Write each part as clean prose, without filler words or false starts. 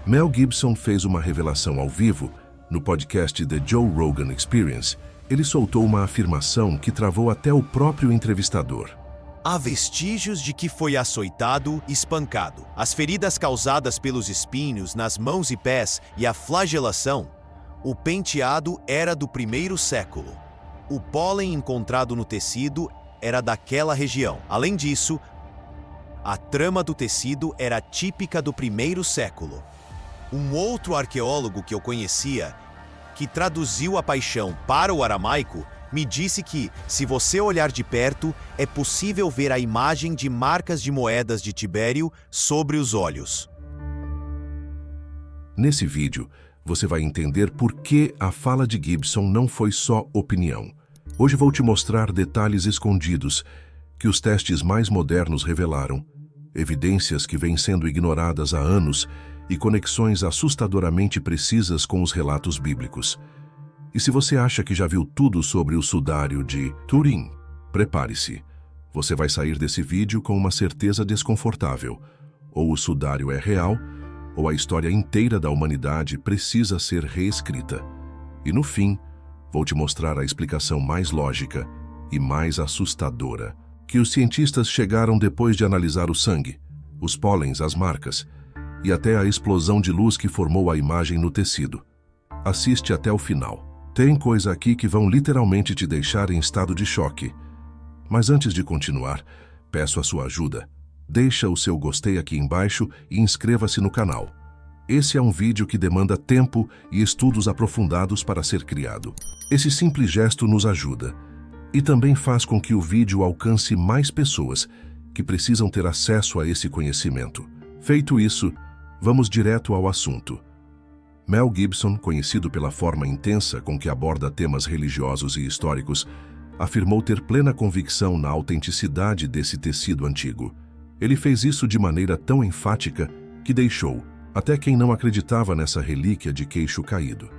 Mel Gibson fez uma revelação ao vivo no podcast The Joe Rogan Experience. Ele soltou uma afirmação que travou até o próprio entrevistador. Há vestígios de que foi açoitado e espancado. As feridas causadas pelos espinhos nas mãos e pés e a flagelação. O penteado era do 1º século. O pólen encontrado no tecido era daquela região. Além disso, a trama do tecido era típica do 1º século. Um outro arqueólogo que eu conhecia, que traduziu a paixão para o aramaico, me disse que, se você olhar de perto, é possível ver a imagem de marcas de moedas de Tibério sobre os olhos. Nesse vídeo, você vai entender por que a fala de Gibson não foi só opinião. Hoje vou te mostrar detalhes escondidos que os testes mais modernos revelaram, evidências que vêm sendo ignoradas há anos e conexões assustadoramente precisas com os relatos bíblicos. E se você acha que já viu tudo sobre o sudário de Turim, prepare-se. Você vai sair desse vídeo com uma certeza desconfortável. Ou o sudário é real, ou a história inteira da humanidade precisa ser reescrita. E no fim, vou te mostrar a explicação mais lógica e mais assustadora, que os cientistas chegaram depois de analisar o sangue, os pólens, as marcas, e até a explosão de luz que formou a imagem no tecido. Assiste até o final. Tem coisa aqui que vão literalmente te deixar em estado de choque. Mas antes de continuar, peço a sua ajuda. Deixa o seu gostei aqui embaixo e inscreva-se no canal. Esse é um vídeo que demanda tempo e estudos aprofundados para ser criado. Esse simples gesto nos ajuda e também faz com que o vídeo alcance mais pessoas que precisam ter acesso a esse conhecimento. Feito isso, vamos direto ao assunto. Mel Gibson, conhecido pela forma intensa com que aborda temas religiosos e históricos, afirmou ter plena convicção na autenticidade desse tecido antigo. Ele fez isso de maneira tão enfática que deixou até quem não acreditava nessa relíquia de queixo caído.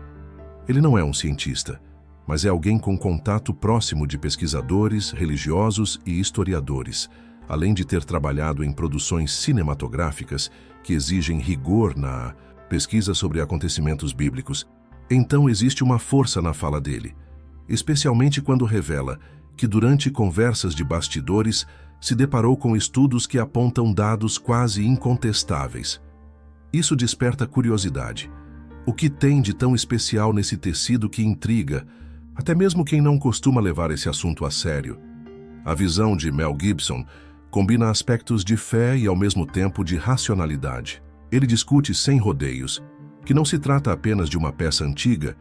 Ele não é um cientista, mas é alguém com contato próximo de pesquisadores, religiosos e historiadores, além de ter trabalhado em produções cinematográficas que exigem rigor na pesquisa sobre acontecimentos bíblicos. Então existe uma força na fala dele, especialmente quando revela que durante conversas de bastidores se deparou com estudos que apontam dados quase incontestáveis. Isso desperta curiosidade. O que tem de tão especial nesse tecido que intriga, até mesmo quem não costuma levar esse assunto a sério? A visão de Mel Gibson combina aspectos de fé e ao mesmo tempo de racionalidade. Ele discute sem rodeios que não se trata apenas de uma peça antiga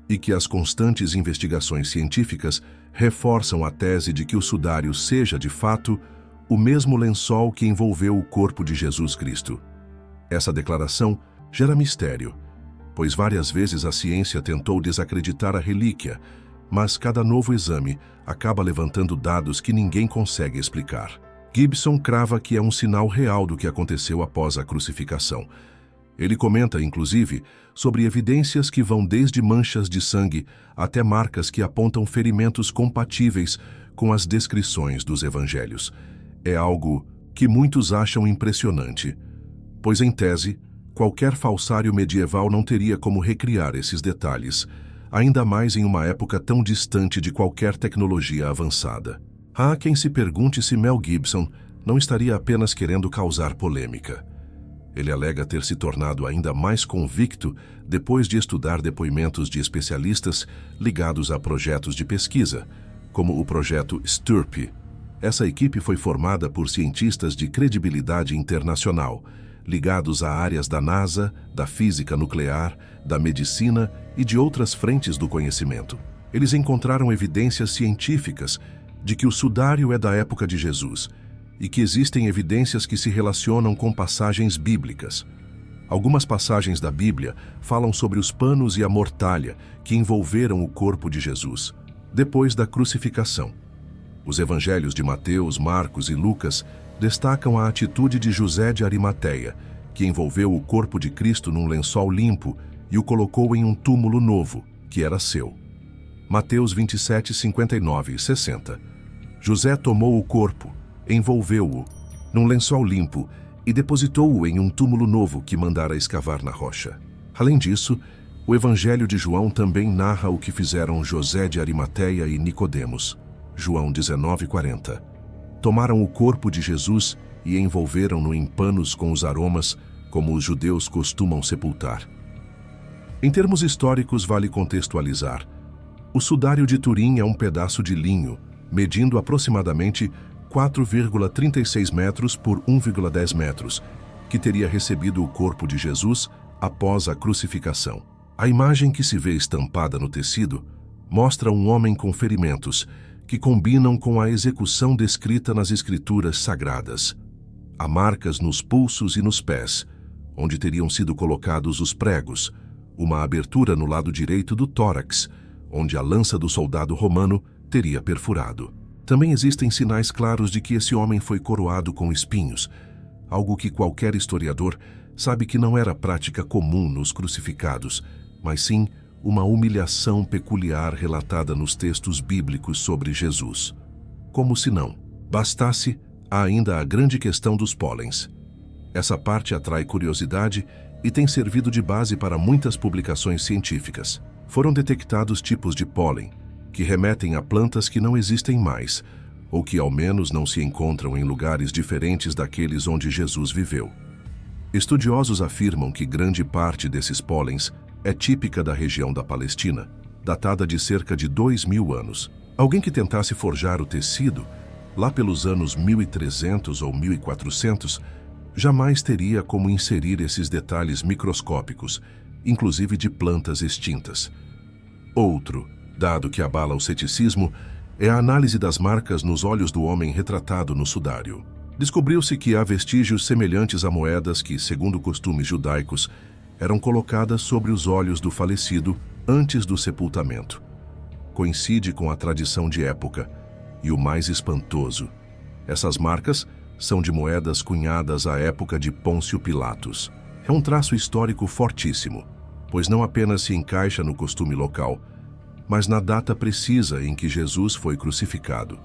e que as constantes investigações científicas reforçam a tese de que o sudário seja, de fato, o mesmo lençol que envolveu o corpo de Jesus Cristo. Essa declaração gera mistério, pois várias vezes a ciência tentou desacreditar a relíquia, mas cada novo exame acaba levantando dados que ninguém consegue explicar. Gibson crava que é um sinal real do que aconteceu após a crucificação. Ele comenta, inclusive, sobre evidências que vão desde manchas de sangue até marcas que apontam ferimentos compatíveis com as descrições dos evangelhos. É algo que muitos acham impressionante, pois, em tese, qualquer falsário medieval não teria como recriar esses detalhes, ainda mais em uma época tão distante de qualquer tecnologia avançada. Há quem se pergunte se Mel Gibson não estaria apenas querendo causar polêmica. Ele alega ter se tornado ainda mais convicto depois de estudar depoimentos de especialistas ligados a projetos de pesquisa, como o projeto STURP. Essa equipe foi formada por cientistas de credibilidade internacional, ligados a áreas da NASA, da física nuclear, da medicina e de outras frentes do conhecimento. Eles encontraram evidências científicas de que o sudário é da época de Jesus e que existem evidências que se relacionam com passagens bíblicas. Algumas passagens da Bíblia falam sobre os panos e a mortalha que envolveram o corpo de Jesus depois da crucificação. Os evangelhos de Mateus, Marcos e Lucas destacam a atitude de José de Arimateia, que envolveu o corpo de Cristo num lençol limpo e o colocou em um túmulo novo, que era seu. Mateus 27, 59 e 60. José tomou o corpo, envolveu-o num lençol limpo e depositou-o em um túmulo novo que mandara escavar na rocha. Além disso, o Evangelho de João também narra o que fizeram José de Arimateia e Nicodemos. João 19:40. Tomaram o corpo de Jesus e envolveram-no em panos com os aromas, como os judeus costumam sepultar. Em termos históricos, vale contextualizar. O sudário de Turim é um pedaço de linho, medindo aproximadamente 4,36 metros por 1,10 metros, que teria recebido o corpo de Jesus após a crucificação. A imagem que se vê estampada no tecido mostra um homem com ferimentos que combinam com a execução descrita nas escrituras sagradas. Há marcas nos pulsos e nos pés, onde teriam sido colocados os pregos, uma abertura no lado direito do tórax, onde a lança do soldado romano teria perfurado. Também existem sinais claros de que esse homem foi coroado com espinhos, algo que qualquer historiador sabe que não era prática comum nos crucificados, mas sim uma humilhação peculiar relatada nos textos bíblicos sobre Jesus. Como se não bastasse, há ainda a grande questão dos pólens. Essa parte atrai curiosidade e tem servido de base para muitas publicações científicas. Foram detectados tipos de pólen que remetem a plantas que não existem mais, ou que ao menos não se encontram em lugares diferentes daqueles onde Jesus viveu. Estudiosos afirmam que grande parte desses pólens é típica da região da Palestina, datada de cerca de 2.000 anos. Alguém que tentasse forjar o tecido, lá pelos anos 1300 ou 1400, jamais teria como inserir esses detalhes microscópicos, inclusive de plantas extintas. Outro dado que abala o ceticismo é a análise das marcas nos olhos do homem retratado no sudário. Descobriu-se que há vestígios semelhantes a moedas que, segundo costumes judaicos, eram colocadas sobre os olhos do falecido antes do sepultamento. Coincide com a tradição de época, e o mais espantoso: essas marcas são de moedas cunhadas à época de Pôncio Pilatos. É um traço histórico fortíssimo, pois não apenas se encaixa no costume local, mas na data precisa em que Jesus foi crucificado.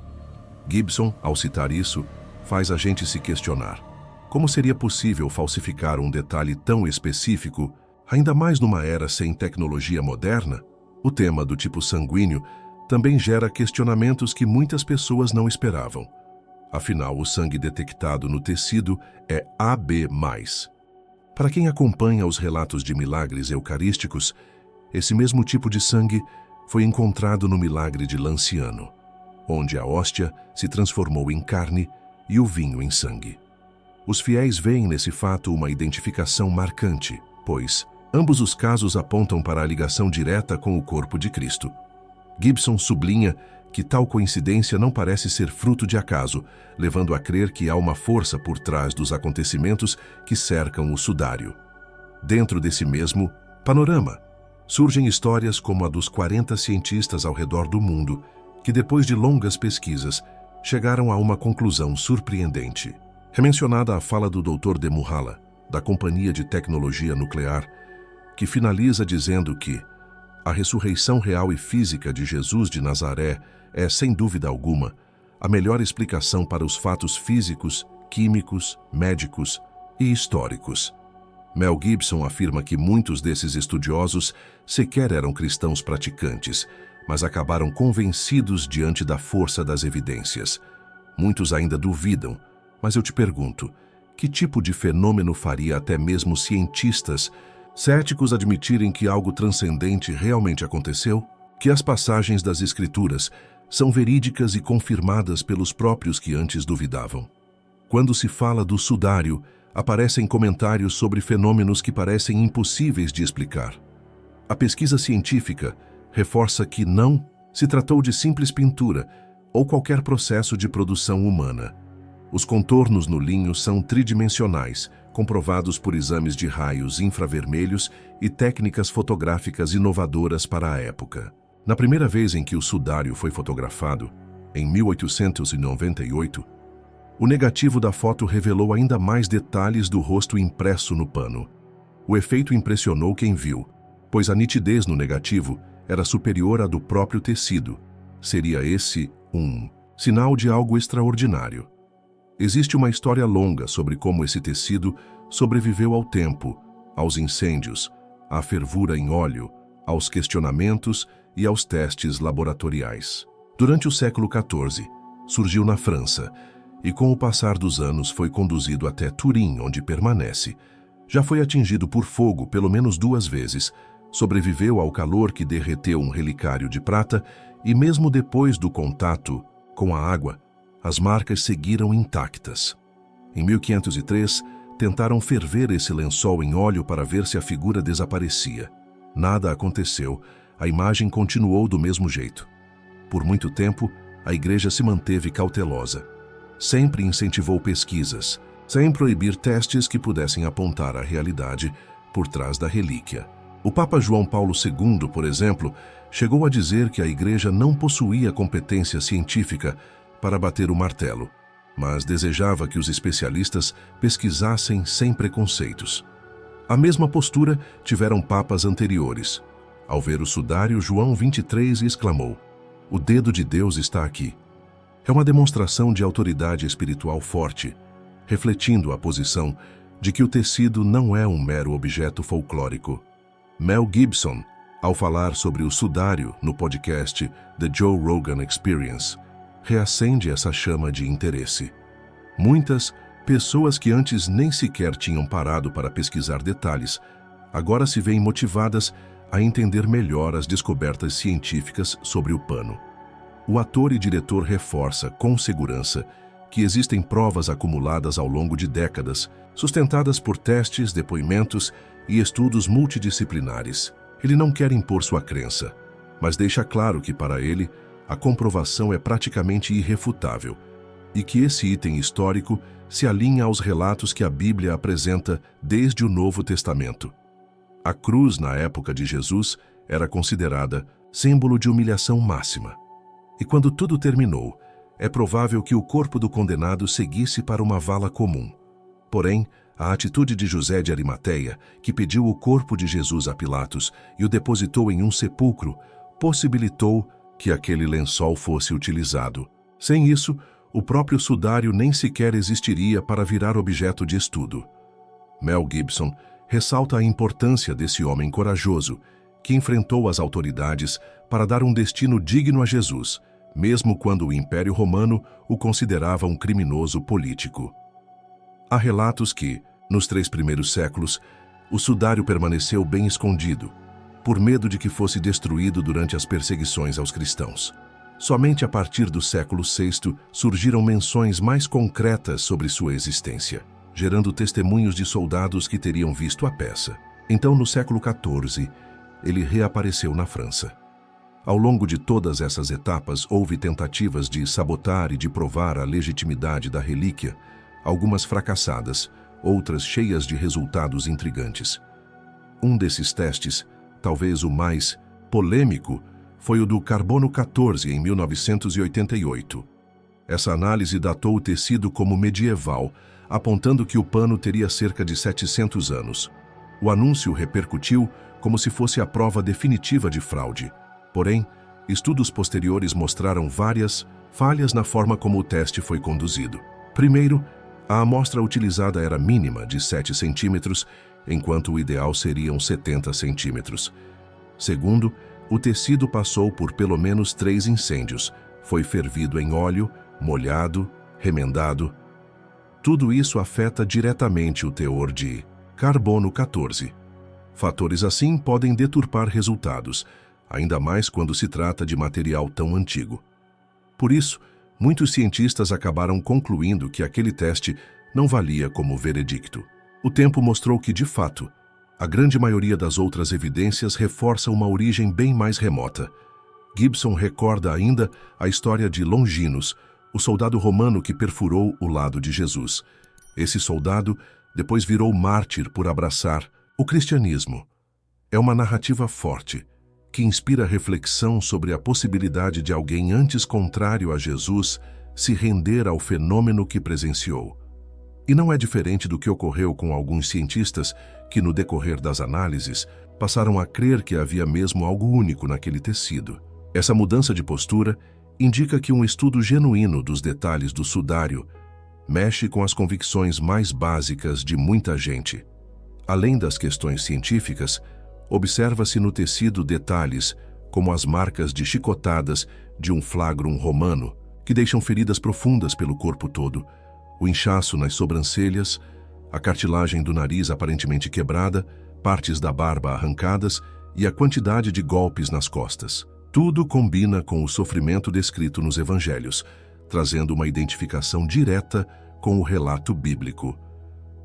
Gibson, ao citar isso, faz a gente se questionar: como seria possível falsificar um detalhe tão específico, ainda mais numa era sem tecnologia moderna? O tema do tipo sanguíneo também gera questionamentos que muitas pessoas não esperavam. Afinal, o sangue detectado no tecido é AB+. Para quem acompanha os relatos de milagres eucarísticos, esse mesmo tipo de sangue foi encontrado no milagre de Lanciano, onde a hóstia se transformou em carne e o vinho em sangue. Os fiéis veem nesse fato uma identificação marcante, pois ambos os casos apontam para a ligação direta com o corpo de Cristo. Gibson sublinha que tal coincidência não parece ser fruto de acaso, levando a crer que há uma força por trás dos acontecimentos que cercam o sudário. Dentro desse mesmo panorama, surgem histórias como a dos 40 cientistas ao redor do mundo, que depois de longas pesquisas, chegaram a uma conclusão surpreendente. É mencionada a fala do Dr. de Murhala, da Companhia de Tecnologia Nuclear, que finaliza dizendo que a ressurreição real e física de Jesus de Nazaré é, sem dúvida alguma, a melhor explicação para os fatos físicos, químicos, médicos e históricos. Mel Gibson afirma que muitos desses estudiosos sequer eram cristãos praticantes, mas acabaram convencidos diante da força das evidências. Muitos ainda duvidam, mas eu te pergunto, que tipo de fenômeno faria até mesmo cientistas céticos admitirem que algo transcendente realmente aconteceu? Que as passagens das Escrituras são verídicas e confirmadas pelos próprios que antes duvidavam. Quando se fala do sudário, aparecem comentários sobre fenômenos que parecem impossíveis de explicar. A pesquisa científica reforça que não se tratou de simples pintura ou qualquer processo de produção humana. Os contornos no linho são tridimensionais, comprovados por exames de raios infravermelhos e técnicas fotográficas inovadoras para a época. Na primeira vez em que o sudário foi fotografado, em 1898, o negativo da foto revelou ainda mais detalhes do rosto impresso no pano. O efeito impressionou quem viu, pois a nitidez no negativo era superior à do próprio tecido. Seria esse um sinal de algo extraordinário. Existe uma história longa sobre como esse tecido sobreviveu ao tempo, aos incêndios, à fervura em óleo, aos questionamentos e aos testes laboratoriais. Durante o século XIV, surgiu na França e, com o passar dos anos, foi conduzido até Turim, onde permanece. Já foi atingido por fogo pelo menos 2 vezes, sobreviveu ao calor que derreteu um relicário de prata e, mesmo depois do contato com a água, as marcas seguiram intactas. Em 1503, tentaram ferver esse lençol em óleo para ver se a figura desaparecia. Nada aconteceu, a imagem continuou do mesmo jeito. Por muito tempo, a igreja se manteve cautelosa. Sempre incentivou pesquisas, sem proibir testes que pudessem apontar a realidade por trás da relíquia. O Papa João Paulo II, por exemplo, chegou a dizer que a igreja não possuía competência científica para bater o martelo, mas desejava que os especialistas pesquisassem sem preconceitos. A mesma postura tiveram papas anteriores. Ao ver o sudário, João 23 exclamou: "O dedo de Deus está aqui." É uma demonstração de autoridade espiritual forte, refletindo a posição de que o tecido não é um mero objeto folclórico. Mel Gibson, ao falar sobre o sudário no podcast The Joe Rogan Experience, reacende essa chama de interesse. Muitas pessoas que antes nem sequer tinham parado para pesquisar detalhes, agora se veem motivadas a entender melhor as descobertas científicas sobre o pano. O ator e diretor reforça, com segurança, que existem provas acumuladas ao longo de décadas, sustentadas por testes, depoimentos e estudos multidisciplinares. Ele não quer impor sua crença, mas deixa claro que, para ele, a comprovação é praticamente irrefutável e que esse item histórico se alinha aos relatos que a Bíblia apresenta desde o Novo Testamento. A cruz, na época de Jesus, era considerada símbolo de humilhação máxima. E quando tudo terminou, é provável que o corpo do condenado seguisse para uma vala comum. Porém, a atitude de José de Arimateia, que pediu o corpo de Jesus a Pilatos e o depositou em um sepulcro, possibilitou que aquele lençol fosse utilizado. Sem isso, o próprio sudário nem sequer existiria para virar objeto de estudo. Mel Gibson ressalta a importância desse homem corajoso, que enfrentou as autoridades para dar um destino digno a Jesus, mesmo quando o Império Romano o considerava um criminoso político. Há relatos que, nos 3 primeiros séculos, o sudário permaneceu bem escondido, por medo de que fosse destruído durante as perseguições aos cristãos. Somente a partir do século VI surgiram menções mais concretas sobre sua existência, gerando testemunhos de soldados que teriam visto a peça. Então, no século XIV, ele reapareceu na França. Ao longo de todas essas etapas, houve tentativas de sabotar e de provar a legitimidade da relíquia, algumas fracassadas, outras cheias de resultados intrigantes. Um desses testes, talvez o mais polêmico, foi o do carbono 14 em 1988. Essa análise datou o tecido como medieval, apontando que o pano teria cerca de 700 anos. O anúncio repercutiu como se fosse a prova definitiva de fraude. Porém, estudos posteriores mostraram várias falhas na forma como o teste foi conduzido. Primeiro, a amostra utilizada era mínima, de 7 centímetros, enquanto o ideal seriam 70 centímetros. Segundo, o tecido passou por pelo menos 3 incêndios, foi fervido em óleo, molhado, remendado. Tudo isso afeta diretamente o teor de carbono 14. Fatores assim podem deturpar resultados, ainda mais quando se trata de material tão antigo. Por isso, muitos cientistas acabaram concluindo que aquele teste não valia como veredicto. O tempo mostrou que, de fato, a grande maioria das outras evidências reforça uma origem bem mais remota. Gibson recorda ainda a história de Longinos, o soldado romano que perfurou o lado de Jesus. Esse soldado depois virou mártir por abraçar o cristianismo. É uma narrativa forte, que inspira reflexão sobre a possibilidade de alguém antes contrário a Jesus se render ao fenômeno que presenciou. E não é diferente do que ocorreu com alguns cientistas que, no decorrer das análises, passaram a crer que havia mesmo algo único naquele tecido. Essa mudança de postura indica que um estudo genuíno dos detalhes do sudário mexe com as convicções mais básicas de muita gente. Além das questões científicas, observa-se no tecido detalhes como as marcas de chicotadas de um flagrum romano, que deixam feridas profundas pelo corpo todo, o inchaço nas sobrancelhas, a cartilagem do nariz aparentemente quebrada, partes da barba arrancadas e a quantidade de golpes nas costas. Tudo combina com o sofrimento descrito nos evangelhos, trazendo uma identificação direta com o relato bíblico.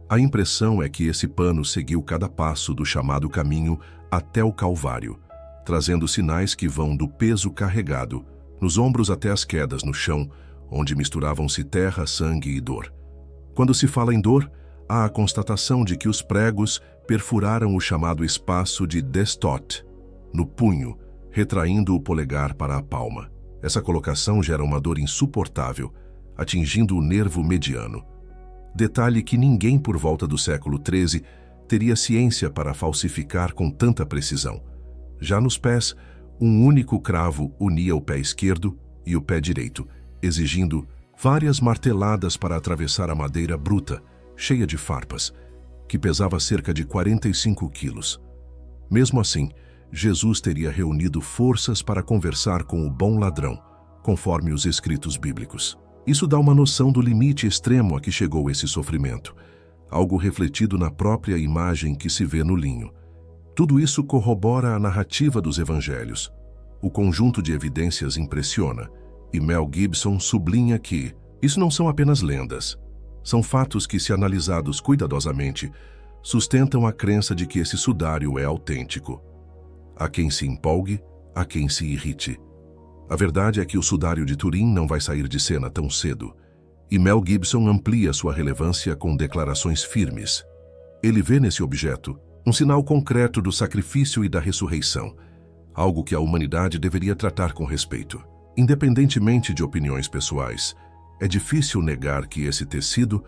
A impressão é que esse pano seguiu cada passo do chamado caminho até o Calvário, trazendo sinais que vão do peso carregado, nos ombros até as quedas no chão, onde misturavam-se terra, sangue e dor. Quando se fala em dor, há a constatação de que os pregos perfuraram o chamado espaço de destot, no punho, retraindo o polegar para a palma. Essa colocação gera uma dor insuportável, atingindo o nervo mediano. Detalhe que ninguém por volta do século XIII teria ciência para falsificar com tanta precisão. Já nos pés, um único cravo unia o pé esquerdo e o pé direito, exigindo várias marteladas para atravessar a madeira bruta, cheia de farpas, que pesava cerca de 45 quilos. Mesmo assim, Jesus teria reunido forças para conversar com o bom ladrão, conforme os escritos bíblicos. Isso dá uma noção do limite extremo a que chegou esse sofrimento, algo refletido na própria imagem que se vê no linho. Tudo isso corrobora a narrativa dos evangelhos. O conjunto de evidências impressiona, e Mel Gibson sublinha que isso não são apenas lendas. São fatos que, se analisados cuidadosamente, sustentam a crença de que esse sudário é autêntico. Há quem se empolgue, há quem se irrite. A verdade é que o sudário de Turim não vai sair de cena tão cedo, e Mel Gibson amplia sua relevância com declarações firmes. Ele vê nesse objeto um sinal concreto do sacrifício e da ressurreição, algo que a humanidade deveria tratar com respeito. Independentemente de opiniões pessoais, é difícil negar que esse tecido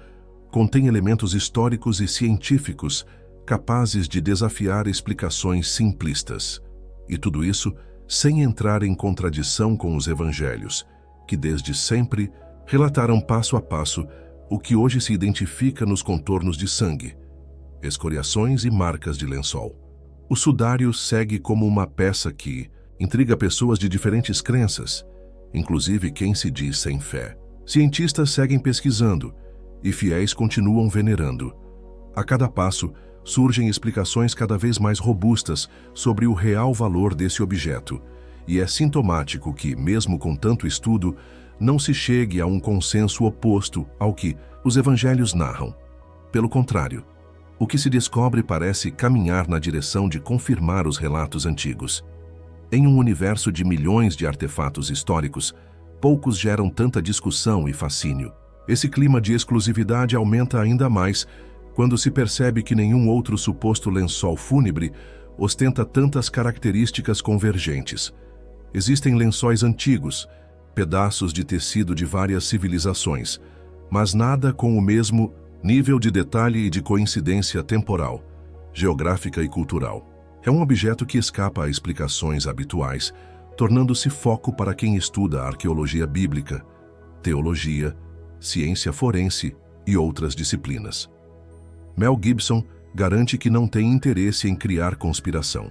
contém elementos históricos e científicos capazes de desafiar explicações simplistas. E tudo isso sem entrar em contradição com os evangelhos, que desde sempre relataram passo a passo o que hoje se identifica nos contornos de sangue, escoriações e marcas de lençol. O sudário segue como uma peça que intriga pessoas de diferentes crenças, inclusive quem se diz sem fé. Cientistas seguem pesquisando e fiéis continuam venerando. A cada passo, surgem explicações cada vez mais robustas sobre o real valor desse objeto, e é sintomático que, mesmo com tanto estudo, não se chegue a um consenso oposto ao que os evangelhos narram. Pelo contrário, o que se descobre parece caminhar na direção de confirmar os relatos antigos. Em um universo de milhões de artefatos históricos, poucos geram tanta discussão e fascínio. Esse clima de exclusividade aumenta ainda mais quando se percebe que nenhum outro suposto lençol fúnebre ostenta tantas características convergentes. Existem lençóis antigos, pedaços de tecido de várias civilizações, mas nada com o mesmo nível de detalhe e de coincidência temporal, geográfica e cultural. É um objeto que escapa a explicações habituais, tornando-se foco para quem estuda arqueologia bíblica, teologia, ciência forense e outras disciplinas. Mel Gibson garante que não tem interesse em criar conspiração.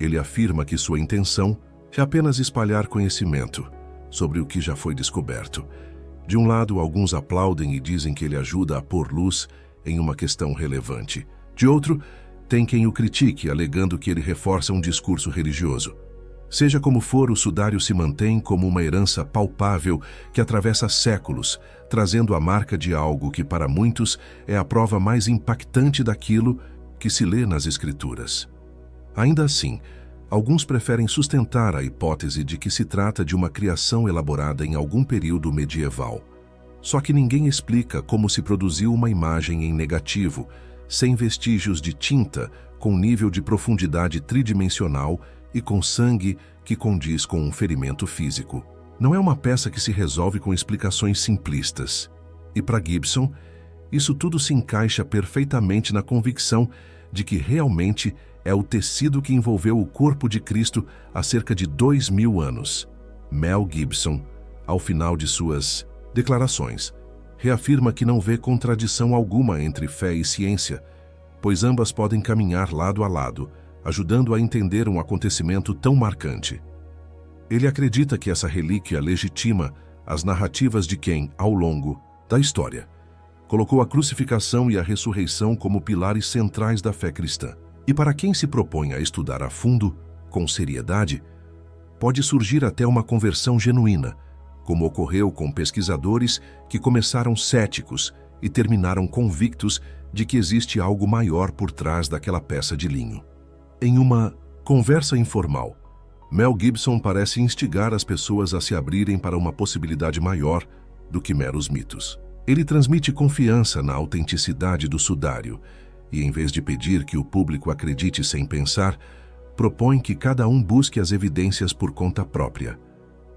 Ele afirma que sua intenção é apenas espalhar conhecimento sobre o que já foi descoberto. De um lado, alguns aplaudem e dizem que ele ajuda a pôr luz em uma questão relevante. De outro, tem quem o critique, alegando que ele reforça um discurso religioso. Seja como for, o sudário se mantém como uma herança palpável que atravessa séculos, trazendo a marca de algo que, para muitos, é a prova mais impactante daquilo que se lê nas Escrituras. Ainda assim, alguns preferem sustentar a hipótese de que se trata de uma criação elaborada em algum período medieval. Só que ninguém explica como se produziu uma imagem em negativo, sem vestígios de tinta, com nível de profundidade tridimensional e com sangue que condiz com um ferimento físico. Não é uma peça que se resolve com explicações simplistas. E para Gibson, isso tudo se encaixa perfeitamente na convicção de que realmente é o tecido que envolveu o corpo de Cristo há cerca de 2000 anos. Mel Gibson, ao final de suas declarações, reafirma que não vê contradição alguma entre fé e ciência, pois ambas podem caminhar lado a lado, ajudando a entender um acontecimento tão marcante. Ele acredita que essa relíquia legitima as narrativas de quem, ao longo da história, colocou a crucificação e a ressurreição como pilares centrais da fé cristã. E para quem se propõe a estudar a fundo, com seriedade, pode surgir até uma conversão genuína, como ocorreu com pesquisadores que começaram céticos e terminaram convictos de que existe algo maior por trás daquela peça de linho. Em uma conversa informal, Mel Gibson parece instigar as pessoas a se abrirem para uma possibilidade maior do que meros mitos. Ele transmite confiança na autenticidade do sudário e, em vez de pedir que o público acredite sem pensar, propõe que cada um busque as evidências por conta própria.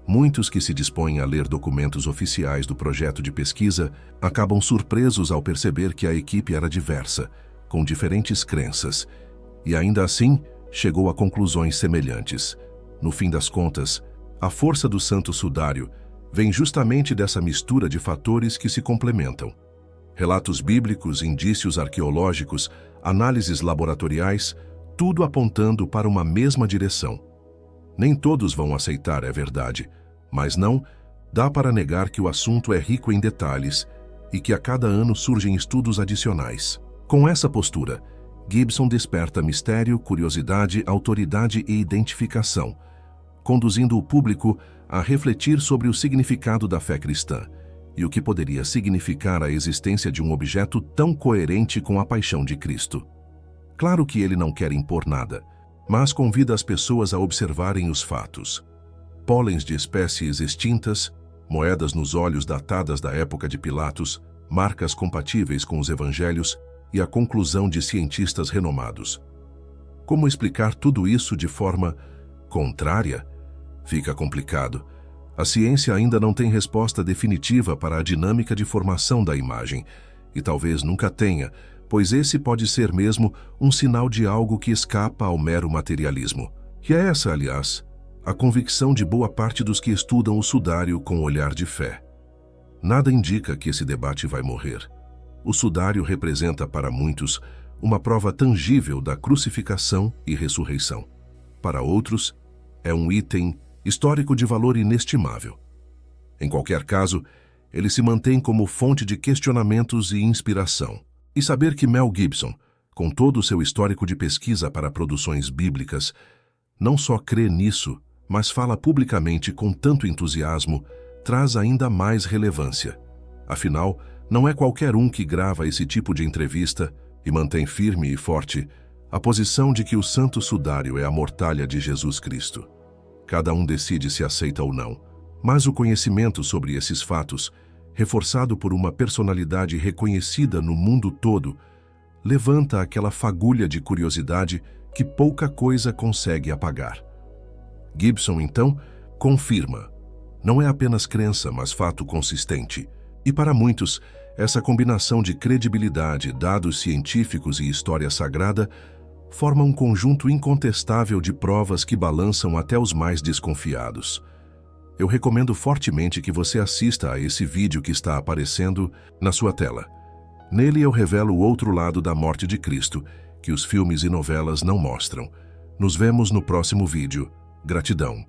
Muitos que se dispõem a ler documentos oficiais do projeto de pesquisa acabam surpresos ao perceber que a equipe era diversa, com diferentes crenças, e ainda assim chegou a conclusões semelhantes. No fim das contas, a força do Santo Sudário vem justamente dessa mistura de fatores que se complementam. Relatos bíblicos, indícios arqueológicos, análises laboratoriais, tudo apontando para uma mesma direção. Nem todos vão aceitar, é verdade, mas não dá para negar que o assunto é rico em detalhes e que a cada ano surgem estudos adicionais. Com essa postura, Gibson desperta mistério, curiosidade, autoridade e identificação, conduzindo o público a refletir sobre o significado da fé cristã e o que poderia significar a existência de um objeto tão coerente com a paixão de Cristo. Claro que ele não quer impor nada, mas convida as pessoas a observarem os fatos. Pólens de espécies extintas, moedas nos olhos datadas da época de Pilatos, marcas compatíveis com os evangelhos e a conclusão de cientistas renomados. Como explicar tudo isso de forma contrária? Fica complicado. A ciência ainda não tem resposta definitiva para a dinâmica de formação da imagem, e talvez nunca tenha, pois esse pode ser mesmo um sinal de algo que escapa ao mero materialismo. E é essa, aliás, a convicção de boa parte dos que estudam o sudário com olhar de fé. Nada indica que esse debate vai morrer. O sudário representa para muitos uma prova tangível da crucificação e ressurreição. Para outros, é um item histórico de valor inestimável. Em qualquer caso, ele se mantém como fonte de questionamentos e inspiração. E saber que Mel Gibson, com todo o seu histórico de pesquisa para produções bíblicas, não só crê nisso, mas fala publicamente com tanto entusiasmo, traz ainda mais relevância. Afinal, não é qualquer um que grava esse tipo de entrevista e mantém firme e forte a posição de que o Santo Sudário é a mortalha de Jesus Cristo. Cada um decide se aceita ou não, mas o conhecimento sobre esses fatos, reforçado por uma personalidade reconhecida no mundo todo, levanta aquela fagulha de curiosidade que pouca coisa consegue apagar. Gibson, então, confirma. Não é apenas crença, mas fato consistente. E para muitos, essa combinação de credibilidade, dados científicos e história sagrada forma um conjunto incontestável de provas que balançam até os mais desconfiados. Eu recomendo fortemente que você assista a esse vídeo que está aparecendo na sua tela. Nele eu revelo o outro lado da morte de Cristo, que os filmes e novelas não mostram. Nos vemos no próximo vídeo. Gratidão.